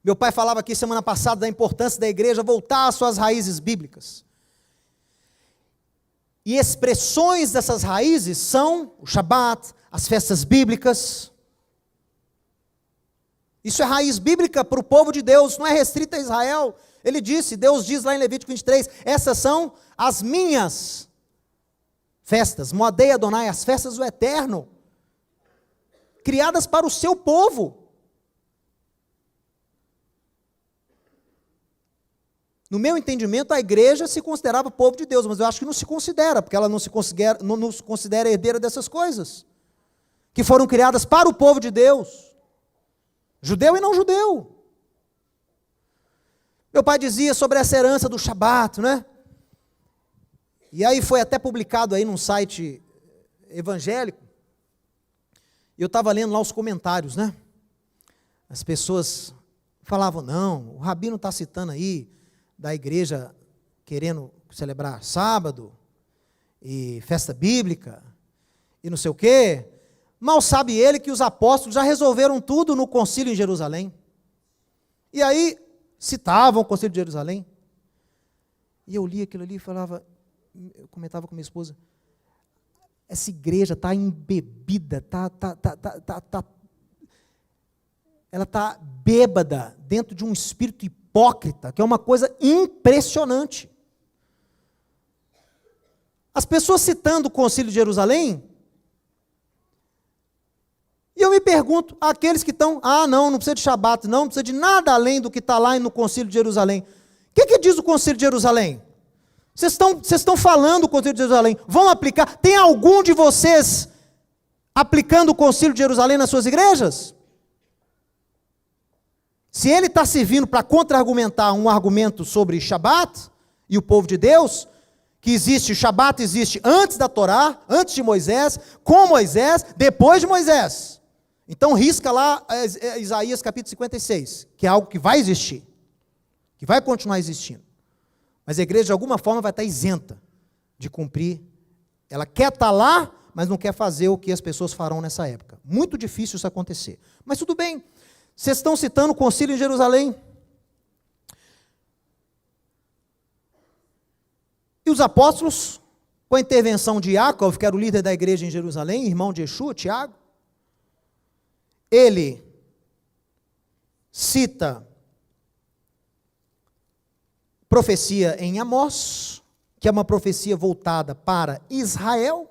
Meu pai falava aqui semana passada da importância da igreja voltar às suas raízes bíblicas. E expressões dessas raízes são o Shabat, as festas bíblicas. Isso é raiz bíblica para o povo de Deus, não é restrita a Israel. Ele disse, Deus diz lá em Levítico 23, essas são as minhas festas, Moadei Adonai, as festas do Eterno, criadas para o seu povo. No meu entendimento, a igreja se considerava povo de Deus, mas eu acho que não se considera, porque ela não se considera herdeira dessas coisas, que foram criadas para o povo de Deus, judeu e não judeu. Meu pai dizia sobre essa herança do Shabat, né? E aí foi até publicado aí num site evangélico, e eu estava lendo lá os comentários, né? As pessoas falavam, não, o rabino está citando aí, da igreja querendo celebrar sábado, e festa bíblica, e não sei o quê. Mal sabe ele que os apóstolos já resolveram tudo no concílio em Jerusalém. E aí, citavam o concílio de Jerusalém. E eu li aquilo ali e falava, eu comentava com minha esposa, essa igreja está embebida, ela está bêbada dentro de um espírito hipócrita, que é uma coisa impressionante. As pessoas citando o concílio de Jerusalém, e eu me pergunto, aqueles que estão, não precisa de Shabat, não precisa de nada além do que está lá no concílio de Jerusalém. O que diz o concílio de Jerusalém? Vocês estão falando o concílio de Jerusalém, vão aplicar? Tem algum de vocês aplicando o concílio de Jerusalém nas suas igrejas? Se ele está servindo para contra-argumentar um argumento sobre Shabat e o povo de Deus, que existe, o Shabat existe antes da Torá, antes de Moisés, com Moisés, depois de Moisés. Então risca lá Isaías capítulo 56, que é algo que vai existir, que vai continuar existindo. Mas a igreja de alguma forma vai estar isenta de cumprir. Ela quer estar lá, mas não quer fazer o que as pessoas farão nessa época. Muito difícil isso acontecer. Mas tudo bem. Vocês estão citando o concílio em Jerusalém. E os apóstolos, com a intervenção de Yaakov, que era o líder da igreja em Jerusalém, irmão de Yeshua, Tiago, ele cita profecia em Amós, que é uma profecia voltada para Israel,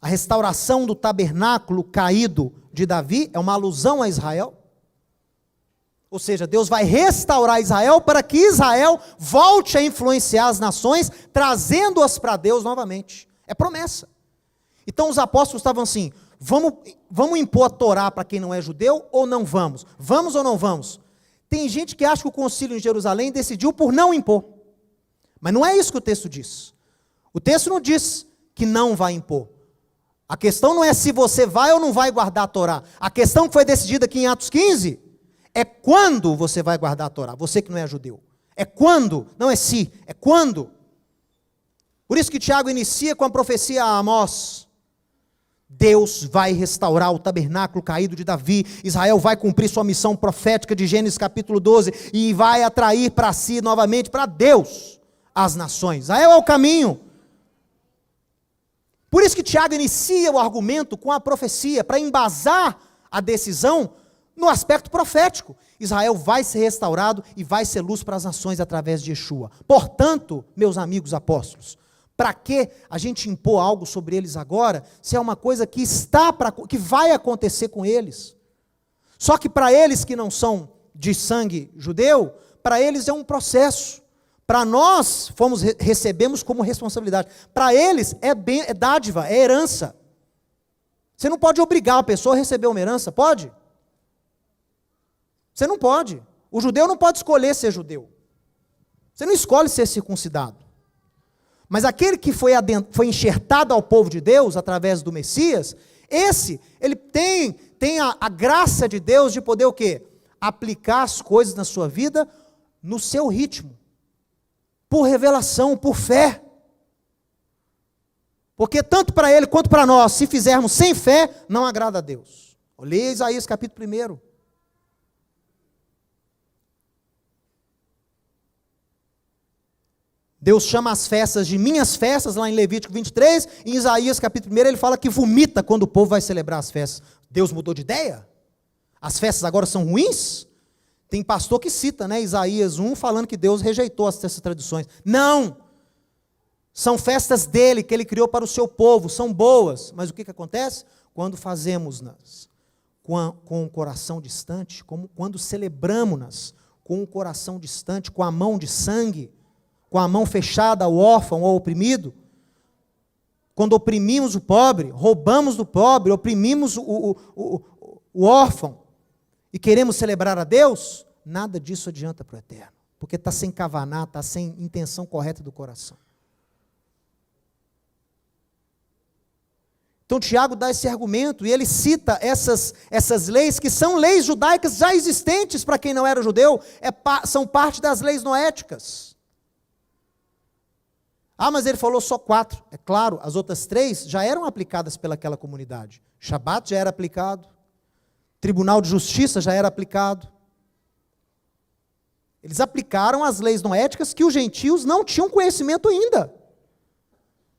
a restauração do tabernáculo caído de Davi é uma alusão a Israel. Ou seja, Deus vai restaurar Israel para que Israel volte a influenciar as nações, trazendo-as para Deus novamente. É promessa. Então os apóstolos estavam assim, vamos impor a Torá para quem não é judeu ou não vamos? Vamos ou não vamos? Tem gente que acha que o concílio em Jerusalém decidiu por não impor. Mas não é isso que o texto diz. O texto não diz que não vai impor. A questão não é se você vai ou não vai guardar a Torá. A questão que foi decidida aqui em Atos 15 é quando você vai guardar a Torá, você que não é judeu. É quando, não é se, é quando. Por isso que Tiago inicia com a profecia a Amós. Deus vai restaurar o tabernáculo caído de Davi, Israel vai cumprir sua missão profética de Gênesis capítulo 12, e vai atrair para si novamente, para Deus, as nações. Israel é o caminho. Por isso que Tiago inicia o argumento com a profecia, para embasar a decisão no aspecto profético. Israel vai ser restaurado e vai ser luz para as nações através de Yeshua. Portanto, meus amigos apóstolos, para que a gente impor algo sobre eles agora, se é uma coisa que que vai acontecer com eles? Só que para eles que não são de sangue judeu, para eles é um processo. Para nós, recebemos como responsabilidade. Para eles, é dádiva, é herança. Você não pode obrigar a pessoa a receber uma herança, pode? Você não pode. O judeu não pode escolher ser judeu. Você não escolhe ser circuncidado. Mas aquele que foi enxertado ao povo de Deus, através do Messias, ele tem a graça de Deus de poder o quê? Aplicar as coisas na sua vida no seu ritmo. Por revelação, por fé. Porque tanto para ele quanto para nós, se fizermos sem fé, não agrada a Deus. Leia Isaías capítulo 1. Deus chama as festas de minhas festas, lá em Levítico 23, em Isaías capítulo 1, ele fala que vomita quando o povo vai celebrar as festas. Deus mudou de ideia? As festas agora são ruins? Tem pastor que cita, né, Isaías 1, falando que Deus rejeitou essas tradições. Não! São festas dele, que ele criou para o seu povo, são boas. Mas o que acontece? Quando fazemos-nas com o coração distante, como quando celebramos-nas com o coração distante, com a mão de sangue, com a mão fechada ao órfão, ao oprimido, quando oprimimos o pobre, roubamos do pobre, oprimimos o órfão, e queremos celebrar a Deus, nada disso adianta para o eterno, porque está sem kavaná, está sem intenção correta do coração. Então Tiago dá esse argumento, e ele cita essas leis, que são leis judaicas já existentes para quem não era judeu, são parte das leis noéticas. Ah, mas ele falou só 4. É claro, as outras 3 já eram aplicadas pelaquela comunidade. Shabat já era aplicado, Tribunal de Justiça já era aplicado. Eles aplicaram as leis noéticas que os gentios não tinham conhecimento ainda.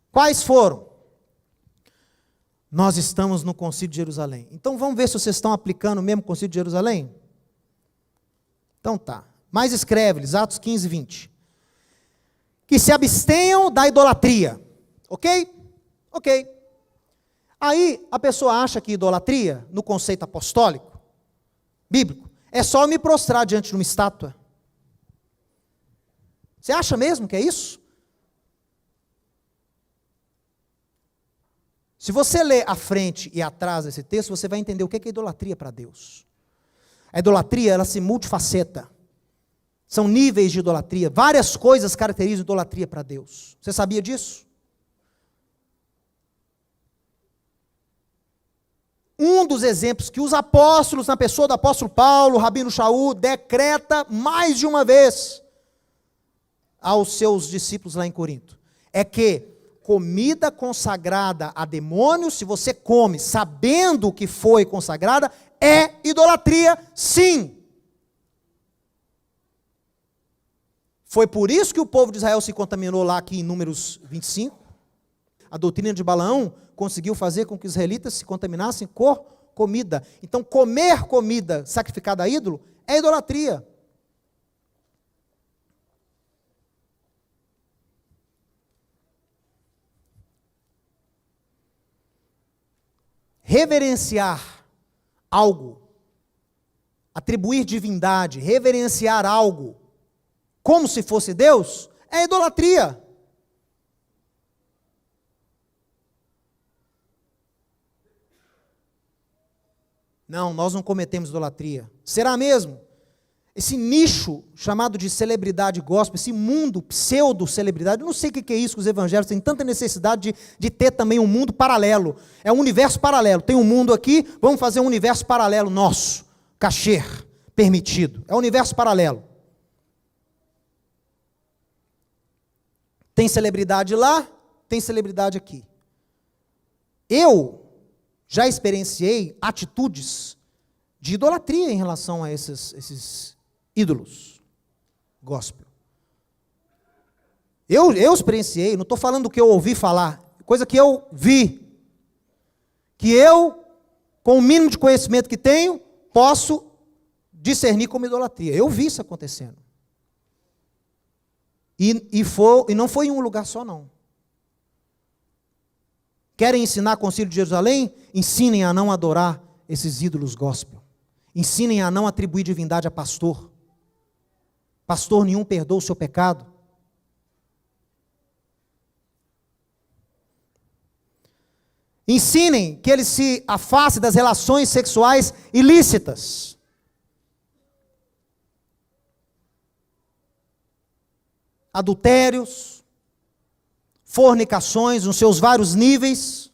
Quais foram? Nós estamos no Concílio de Jerusalém. Então vamos ver se vocês estão aplicando o mesmo Concílio de Jerusalém? Então tá. Mas escreve-lhes, Atos 15, 20. Que se abstenham da idolatria. Ok? Ok. Aí a pessoa acha que idolatria, no conceito apostólico, bíblico, é só eu me prostrar diante de uma estátua. Você acha mesmo que é isso? Se você ler à frente e atrás desse texto, você vai entender o que é idolatria para Deus. A idolatria, ela se multifaceta. São níveis de idolatria. Várias coisas caracterizam idolatria para Deus. Você sabia disso? Um dos exemplos que os apóstolos, na pessoa do apóstolo Paulo, Rabino Shaul, decreta mais de uma vez aos seus discípulos lá em Corinto, é que comida consagrada a demônios, se você come sabendo que foi consagrada, é idolatria, sim. Foi por isso que o povo de Israel se contaminou lá aqui em Números 25. A doutrina de Balaão conseguiu fazer com que os israelitas se contaminassem com comida. Então, comer comida sacrificada a ídolo é idolatria. Reverenciar algo, atribuir divindade, reverenciar algo, como se fosse Deus, é idolatria. Não, nós não cometemos idolatria. Será mesmo? Esse nicho chamado de celebridade gospel, esse mundo pseudo-celebridade, eu não sei o que é isso que os evangélicos têm tanta necessidade de ter também um mundo paralelo. É um universo paralelo. Tem um mundo aqui, vamos fazer um universo paralelo nosso. Kasher, permitido. É um universo paralelo. Tem celebridade lá, tem celebridade aqui. Eu já experienciei atitudes de idolatria em relação a esses ídolos gospel. Eu experienciei, não estou falando do que eu ouvi falar, coisa que eu vi, que eu, com o mínimo de conhecimento que tenho, posso discernir como idolatria. Eu vi isso acontecendo. E não foi em um lugar só, não. Querem ensinar Concílio de Jerusalém? Ensinem a não adorar esses ídolos gospel. Ensinem a não atribuir divindade a pastor. Pastor nenhum perdoa o seu pecado. Ensinem que ele se afaste das relações sexuais ilícitas. Adultérios, fornicações nos seus vários níveis.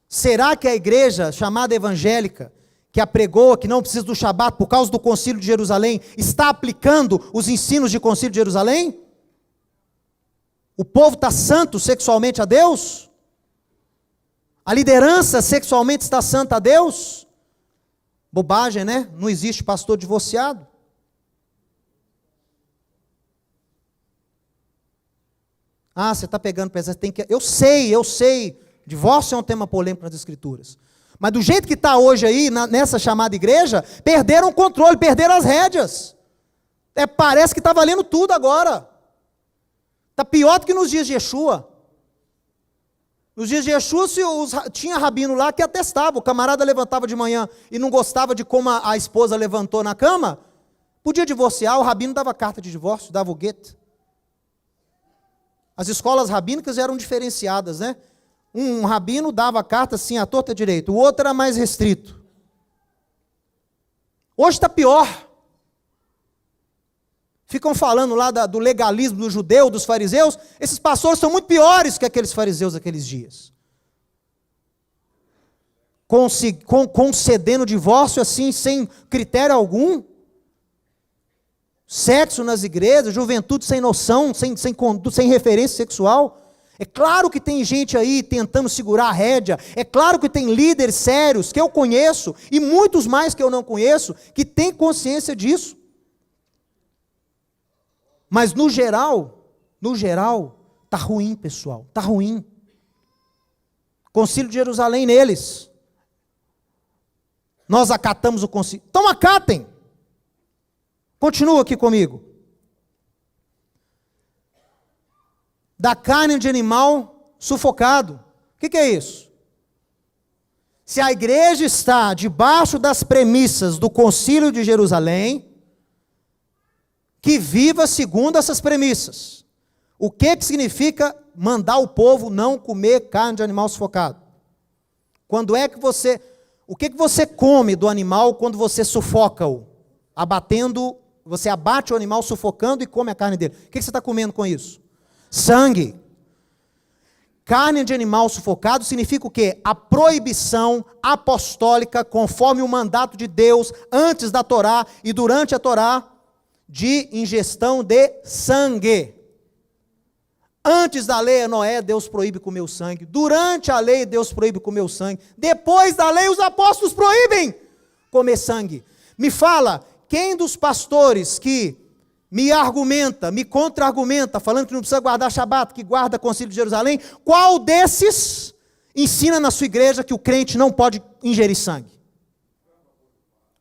Será que a igreja chamada evangélica, que apregou que não precisa do Shabat por causa do Concílio de Jerusalém, está aplicando os ensinos de Concílio de Jerusalém? O povo está santo sexualmente a Deus? A liderança sexualmente está santa a Deus? Bobagem, né? Não existe pastor divorciado. Ah, você está pegando pesado, tem que... Eu sei. Divórcio é um tema polêmico nas Escrituras. Mas do jeito que está hoje aí, nessa chamada igreja, perderam o controle, perderam as rédeas. Parece que está valendo tudo agora. Está pior do que nos dias de Yeshua. Nos dias de Yeshua, tinha rabino lá que atestava. O camarada levantava de manhã e não gostava de como a esposa levantou na cama, podia divorciar, o rabino dava carta de divórcio, dava o guete. As escolas rabínicas eram diferenciadas, né? Um rabino dava a carta assim, à torta direita, o outro era mais restrito. Hoje está pior. Ficam falando lá do legalismo do judeu, dos fariseus. Esses pastores são muito piores que aqueles fariseus daqueles dias. Concedendo divórcio assim, sem critério algum. Sexo nas igrejas, juventude sem noção, sem referência sexual. É claro que tem gente aí tentando segurar a rédea. É claro que tem líderes sérios que eu conheço, e muitos mais que eu não conheço, que têm consciência disso. Mas no geral, está ruim, pessoal, está ruim. Concílio de Jerusalém neles. Nós acatamos o concílio. Então acatem. Continua aqui comigo. Da carne de animal sufocado. O que é isso? Se a igreja está debaixo das premissas do concílio de Jerusalém, que viva segundo essas premissas. O que significa mandar o povo não comer carne de animal sufocado? O que você come do animal quando você sufoca-o? Você abate o animal sufocando e come a carne dele. O que você está comendo com isso? Sangue. Carne de animal sufocado significa o quê? A proibição apostólica, conforme o mandato de Deus, antes da Torá e durante a Torá, de ingestão de sangue. Antes da lei, Noé, Deus proíbe comer o sangue. Durante a lei, Deus proíbe comer o sangue. Depois da lei, os apóstolos proíbem comer sangue. Me fala, quem dos pastores que me argumenta, me contra-argumenta, falando que não precisa guardar Shabat, que guarda o Concílio de Jerusalém, qual desses ensina na sua igreja que o crente não pode ingerir sangue?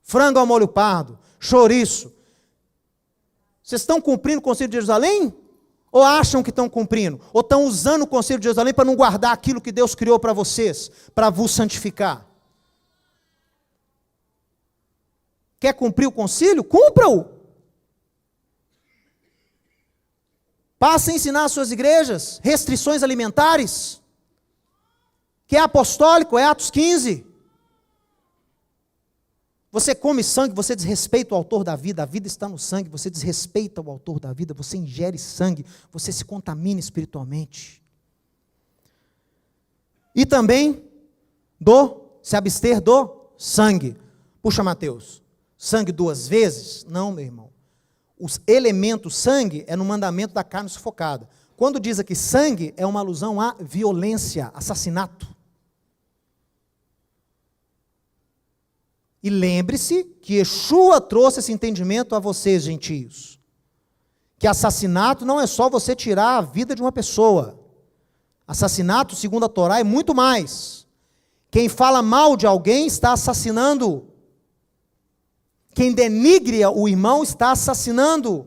Frango ao molho pardo, chouriço. Vocês estão cumprindo o Concílio de Jerusalém? Ou acham que estão cumprindo? Ou estão usando o Concílio de Jerusalém para não guardar aquilo que Deus criou para vocês, para vos santificar? Quer cumprir o concílio? Cumpra-o! Passa a ensinar às suas igrejas restrições alimentares, que é apostólico, é Atos 15. Você come sangue, você desrespeita o autor da vida, a vida está no sangue, você desrespeita o autor da vida, você ingere sangue, você se contamina espiritualmente. E também se abster do sangue. Puxa, Mateus, sangue 2 vezes? Não, meu irmão. Os elementos sangue é no mandamento da carne sufocada. Quando diz aqui sangue, é uma alusão à violência, assassinato. E lembre-se que Yeshua trouxe esse entendimento a vocês, gentios. Que assassinato não é só você tirar a vida de uma pessoa. Assassinato, segundo a Torá, é muito mais. Quem fala mal de alguém está assassinando. Quem denigre o irmão está assassinando.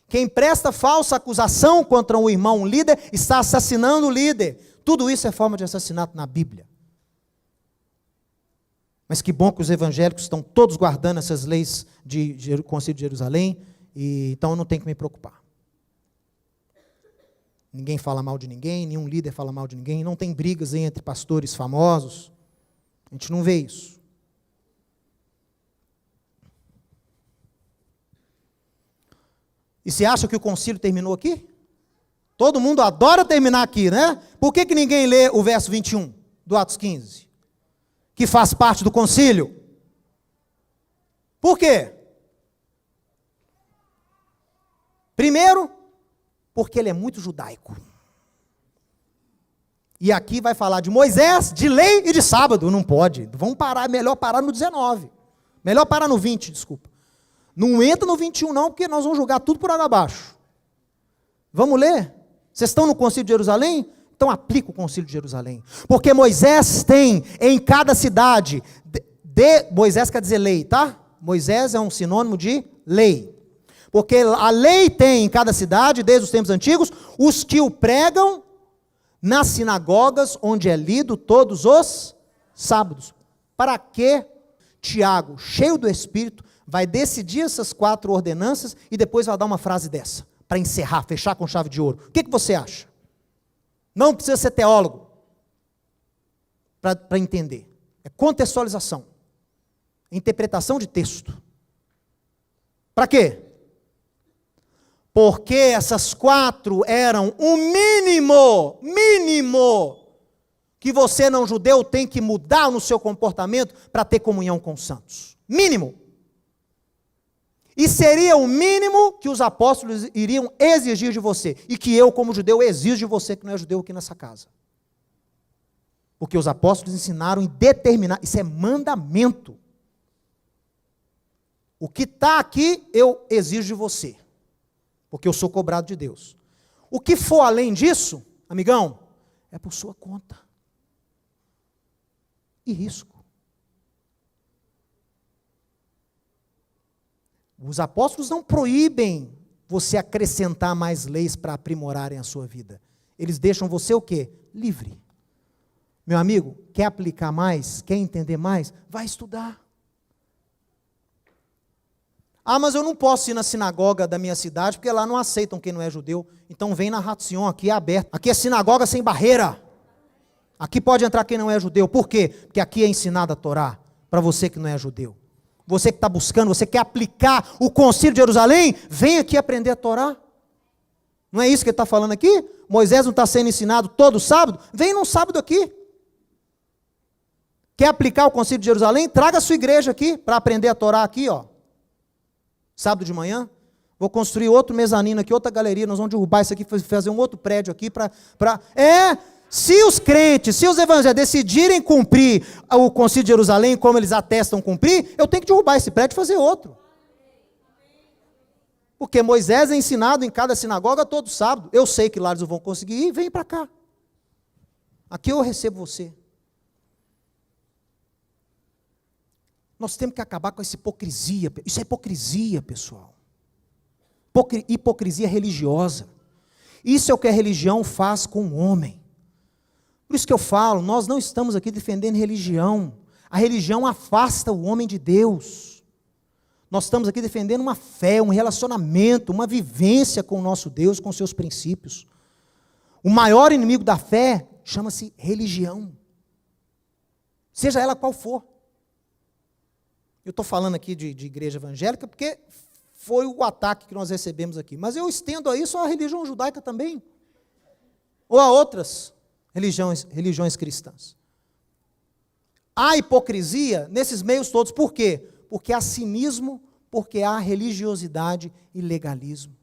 Quem presta falsa acusação contra um irmão, um líder, está assassinando o líder. Tudo isso é forma de assassinato na Bíblia. Mas que bom que os evangélicos estão todos guardando essas leis de Concílio de Jerusalém, e então eu não tenho que me preocupar. Ninguém fala mal de ninguém, nenhum líder fala mal de ninguém, não tem brigas entre pastores famosos, a gente não vê isso. E você acha que o concílio terminou aqui? Todo mundo adora terminar aqui, né? Por que ninguém lê o verso 21 do Atos 15? Que faz parte do concílio. Por quê? Primeiro, porque ele é muito judaico. E aqui vai falar de Moisés, de lei e de sábado. Não pode. Vamos parar, melhor parar no 19. Melhor parar no 20, desculpa. Não entra no 21 não, porque nós vamos jogar tudo por água abaixo. Vamos ler? Vocês estão no Concílio de Jerusalém? Então aplica o Concílio de Jerusalém. Porque Moisés tem em cada cidade, Moisés quer dizer lei, tá? Moisés é um sinônimo de lei. Porque a lei tem em cada cidade, desde os tempos antigos, os que o pregam nas sinagogas, onde é lido todos os sábados. Para que Tiago, cheio do Espírito, vai decidir essas 4 ordenanças e depois vai dar uma frase dessa, para encerrar, fechar com chave de ouro? O que você acha? Não precisa ser teólogo para entender. É contextualização, interpretação de texto. Para quê? Porque essas 4 eram o mínimo que você não judeu tem que mudar no seu comportamento para ter comunhão com os santos. Mínimo. E seria o mínimo que os apóstolos iriam exigir de você, e que eu, como judeu, exijo de você que não é judeu aqui nessa casa. Porque os apóstolos ensinaram em determinar, isso é mandamento. O que está aqui, eu exijo de você, porque eu sou cobrado de Deus. O que for além disso, amigão, é por sua conta. E risco. Os apóstolos não proíbem você acrescentar mais leis para aprimorarem a sua vida. Eles deixam você o quê? Livre. Meu amigo, quer aplicar mais? Quer entender mais? Vai estudar. Ah, mas eu não posso ir na sinagoga da minha cidade, porque lá não aceitam quem não é judeu. Então vem na Hatzion, aqui é aberto. Aqui é sinagoga sem barreira. Aqui pode entrar quem não é judeu. Por quê? Porque aqui é ensinada a Torá, para você que não é judeu. Você que está buscando, você quer aplicar o Concílio de Jerusalém, vem aqui aprender a Torá. Não é isso que ele está falando aqui? Moisés não está sendo ensinado todo sábado? Vem num sábado aqui. Quer aplicar o Concílio de Jerusalém? Traga a sua igreja aqui, para aprender a Torá aqui, ó. Sábado de manhã. Vou construir outro mezanino aqui, outra galeria, nós vamos derrubar isso aqui, fazer um outro prédio aqui para... Se os crentes, se os evangélicos decidirem cumprir o Concílio de Jerusalém, como eles atestam cumprir, eu tenho que derrubar esse prédio e fazer outro. Porque Moisés é ensinado em cada sinagoga todo sábado. Eu sei que lá eles não vão conseguir ir, vem para cá. Aqui eu recebo você. Nós temos que acabar com essa hipocrisia. Isso é hipocrisia, pessoal. Hipocrisia religiosa. Isso é o que a religião faz com o homem. Por isso que eu falo, nós não estamos aqui defendendo religião. A religião afasta o homem de Deus. Nós estamos aqui defendendo uma fé, um relacionamento, uma vivência com o nosso Deus, com seus princípios. O maior inimigo da fé chama-se religião. Seja ela qual for. Eu estou falando aqui de igreja evangélica porque foi o ataque que nós recebemos aqui. Mas eu estendo a isso à religião judaica também. Ou a outras religiões cristãs. Há hipocrisia nesses meios todos. Por quê? Porque há cinismo, porque há religiosidade e legalismo.